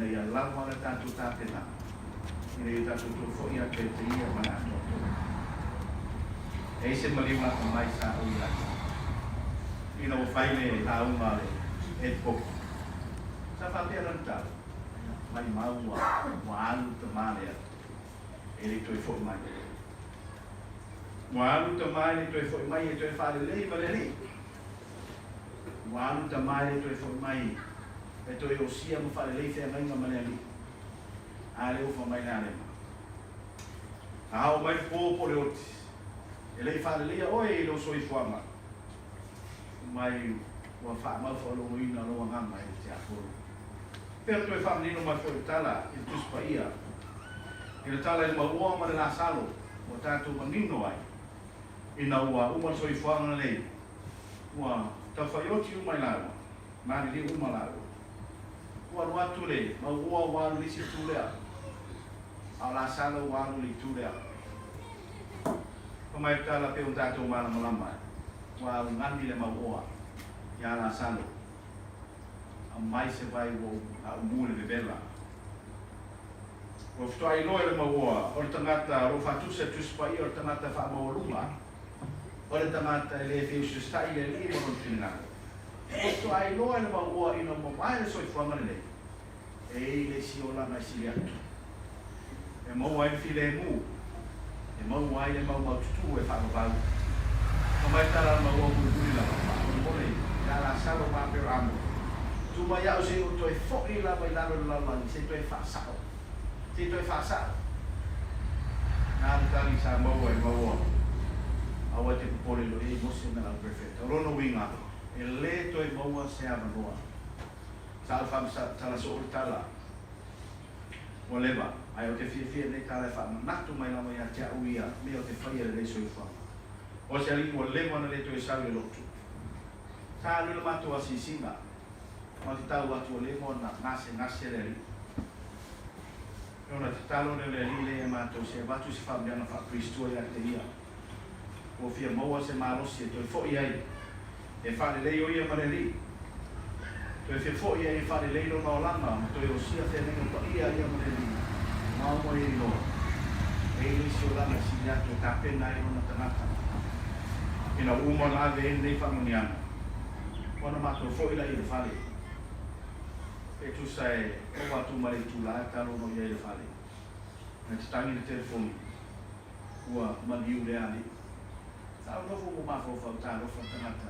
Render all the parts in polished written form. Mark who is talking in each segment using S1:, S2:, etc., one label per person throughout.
S1: ina ia lama na tātou tātena. Ina ia tātou tō fo ia te te ia mana tō. E se malima ka mai sa o ia. Ina o whaile a umare e poko. Sa whapea na tau. Mai maua, mua alu te marea. E le toi fo mai. Mua alu te mai le toi fo mai e toi whale lei ma le li. Mua alu te mai le toi fo mai. E toi o sia mo whale lei whea mai ma le li. A le ufa mai nā lema. A hao mai pōpo le oti. E lei whale lea oe i lo soi fuama. Mai ua wha mau whalongo ina loa ngama e te aporo. Pero toi whamanino mai fo i tala i tuspa ia. I le tala i maua ma le nā salo. O tātou manino ai. Ina ua uma soi fuanga lei. Ua ta whaioti umai lawa. Mani li uma lawa. Ua ruatu le. Ma ua walu lisi tūlea. A la salo walu li tūlea. Mai tala pe un tātou mana malama. Ua ngandi le maua. Ia la salo. A mai se vai o a umule de bela. O fto ai loe le maua. O le tangata ro fatuse tuspa i o le tangata wha maoluma. O le tangata le feu se stai le li mo tina. O fto ai loe le maua ino mo mai le soi fuanga le. E le si o la mai si atu. E mo ai file mu. E mau ai le mau tutu e whakapau. O mai tala mau o kuri la o mole, ka la salo ma pe ramo. Tu mai au se o toi fo'i la mai lalo la mani, se toi whasao. Se toi whasao. Nā tali sa mau e mau o. Awa te kupore lo e mose na la perfecta. Rono winga, e le toi mau se avanoa. Sa alfam sa tala so o tala. O leva. Ai o te fia nei tala e whamanatu mai lama ia te auia, me o te whaia le leiso i whama. O se ali o lemo ana le to e sau e lotu. Tā lula matu a sisinga, o te tau atu o lemo na ngase le li. Ona te talo le li le e mātou se watu se whameana whapristua i te ia. O fia maua se mārosi e toi fo'i ai, e whale lei o ia ma le li. Toi fia fo'i ai e whale lei lo na o langa, ma toi o sia te nengo pa ia ma le li. Mau mo e no. E ni si o lana si atu ta pena e ona tanaka. Ina uma la ve nei whamaniana. Wana mato fo'i la i le whale. E tu sai, o watu mare tu la, talo no ia i le whale. Na te tangi le telefoni. Ua maniu le ali. Tau nofo mo mafo whau tā rofa tanaka.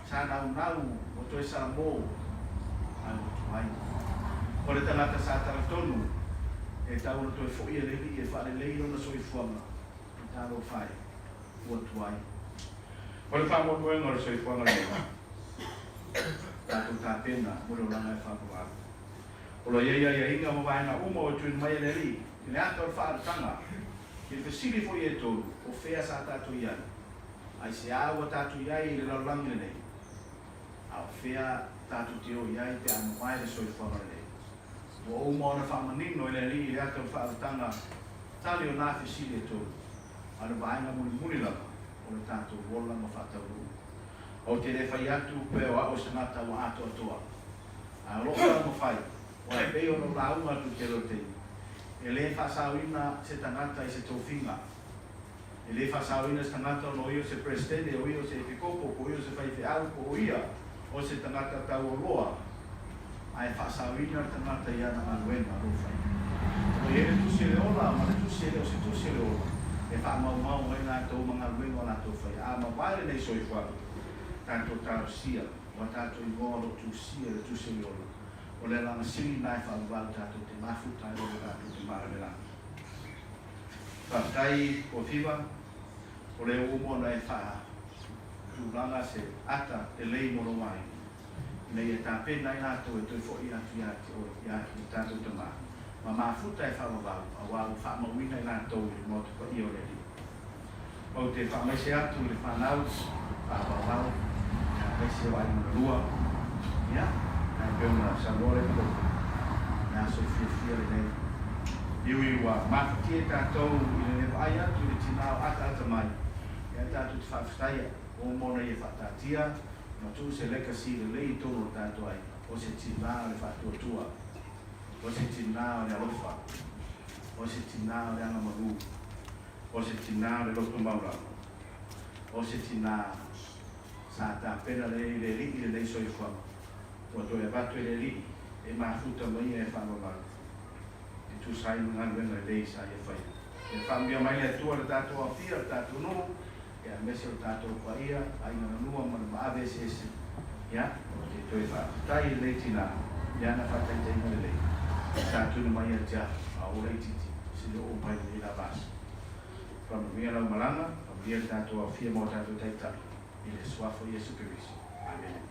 S1: Sa nau o toi sa mō. Ai o tu ai. O le tanaka sa taratonu. E tau na toi fo'i e lehi e whare lehi na soi fuanga. E tālo whai, ua tuai. O le wha motu e ngore soi fuanga leha. Tātou tā pena, mura langa e whakawā. O lo ia inga mo vaina uma o tuin mai e lehi. I le ata o whaare tanga. I le whesiri fo'i e tolu, o whea sa tātou iai. Ai se awa tātou iai i le laulangi nei. A o whea tātou te o iai te anu mai le soi fuanga lehi. O uma ona whamanino e le li i ata o whaaratanga tali o nā whesiri e tōru. Ana vaenga muni lava o le tātou wola ma whatauru. O te re whai atu pe o ao se ngata o ato atoa. A loko ma whai, o e peo no launga tu te rotei. E le whasawina se tangata i se tōwhinga. E le whasawina se tangata no io se presidente, o io se whikopo, o io se whai whiau, o ia, o se tangata tau o loa. Ai whasawina tangata ia na manuena rofai. O e tu se le ola, ma le tu se le o se tu se le ola. E whamau e ngā tau mga ruenga nā tau whai. A ma waere nei soi wharu. Tātou tāro sia, o tātou i ngoro tu sia le tu se le ola. O le langa siri nai wharu tātou te mafutai o tātou te maramela. Whaftai o whiwa, o le umo nei wha. Tūranga se ata te lei moro mai. Nei e tā pēnei nātou e toi fo'i atu i tātou te mā. Ma mafuta e whamawau, a wau whamawina i nātou i motu pa i o le li. O te whamaise atu le whanau, whamawau, maise wai mga lua, ia, nai peuna sanore ko, nā so fia le nei. Iui wa mawhati e tātou i le newa ai atu i le tinao ata mai. Ia tātou te whawhtaia, o mona i e whatatia, ma tu se leka si le lei tono tātou ai, o se tina le whatuatua. o se tina o le alofa, o se tina o le ana maru, o se tina o le loto maura, o se tina sa ta pena le li soi fa, o to e vatu le li e mafuta mai e fa ma e tu sai non hanno bene le sa e fai e fa mia mai le tua dato a fia dato no e a messo dato qua ia ai non nuova ma avesse ya o te to e fa tai le tina ya na fatta in tempo le sa tu no mai già a ora titi si lo mai le la base fa mia la malanga mia dato a fia mo dato tai tai il suafo Gesù Cristo amen.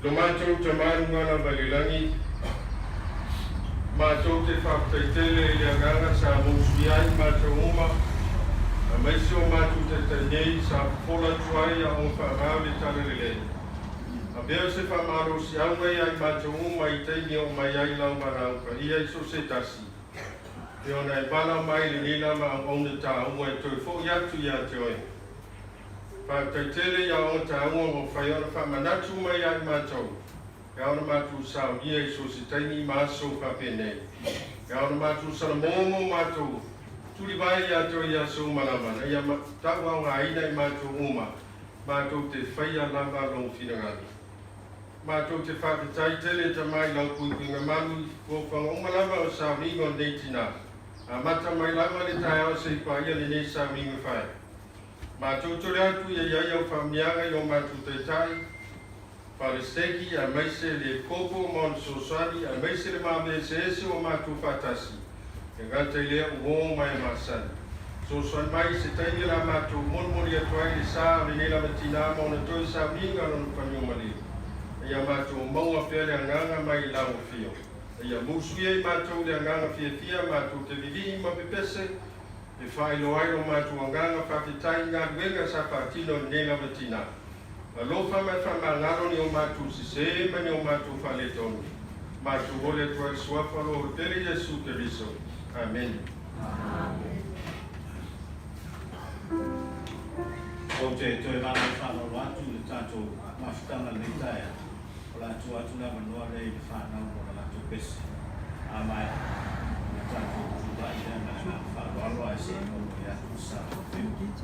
S2: Lo mātou te maungana valilangi, mātou te whaktaitele i anganga sa mōsui ai mātou uma, a maisi o mātou te tainei sa whola tuai a o whaarau le tarelele. A bea se whamaro si aungai ai mātou uma i teini o mai ai lau marau ka ia i so se tasi. Te ona e wala mai le nila ma ang ona tā unga e toi fo iatu i a te oi. Whaktaitele ia o tā unga o whaiona whamanatu mai ai mātou. Ka ona mātou sao ia i so se taini māso whapenei. Ka ona mātou sana mōmo mātou. Tuli vai i a te oi a so malamana. Ia tau au ngā ina i mātou uma. Mātou te whaia lava long whirangani. Mātou te whakatai tele ta mai lau kui ngā manu ko whangonga lava o sao ringo nei tina. Mata mai langa le tai au se pa ia le nei sa minga fai. Ma tūtore atu ia au whamianga i o matu te tai. Palesteki a meise le kopo mon sosani a meise le mame se ese o matu fatasi. E gata lea uo mai masani. Sosan mai se taini la matu monmoni atuai le sa le nela matina mo na toi sa minga no panyo mali. Ia matu maua pele anganga mai lau fio. Ia musuia i matu le anganga fia matu te vivi ma pepese. E whaelo ai o matu anganga whakitai ngā wenga sa patino nela matina. Alofa mai whamangaro ni o matu sise ma ni o matu whaletonu. Matu ole tuai suafalo o tere Jesu Keriso. Amen.
S1: O te toi mana whanau atu le tātou mawhitanga nei taia. O la atu la manua rei le whanau o la tu pesi. A mai, le tātou tuba i rena na whanau ai se o le atu sa o whiu.